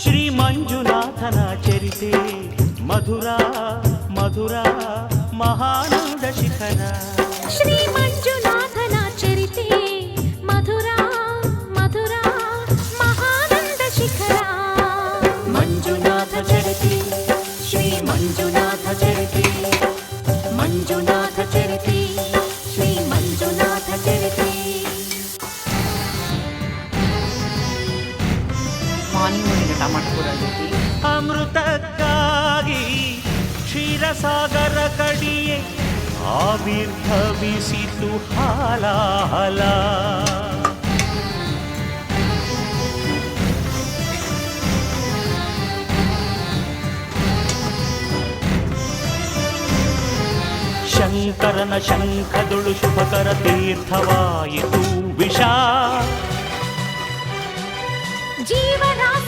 ಶ್ರೀ ಮಂಜುನಾಥನ ಚರಿತೆ ಮಧುರ ಮಧುರ ಮಹಾನಂದ ಶಿಖರ. ಶ್ರೀ ಮಂಜುನಾಥನ ಚರಿತೆ ಮಧುರ ಮಧುರ ಮಹಾನಂದ ಶಿಖರ. ಮಂಜುನಾಥ ಚರಿತೆ ಶ್ರೀ ಮಂಜುನಾಥ ಚರಿತೆ ಮಂಜುನಾಥ ಚರಿತೆ ಶ್ರೀ ಮಂಜುನಾಥ ಚರಿತೆ. Morning tomato ಕೂಡ ಅಮೃತಕ್ಕಾಗಿ ಕ್ಷೀರಸಾಗರ ಕಡಿಯೆ ಆವಿರ್ಭವಿಸಿತು ಹಾಲಾಹಲ. ಶಂಕರನ ಶಂಖದೊಳು ಶುಭಕರ ತೀರ್ಥವಾಯಿತು ವಿಷ. ಜೀವರಾಸ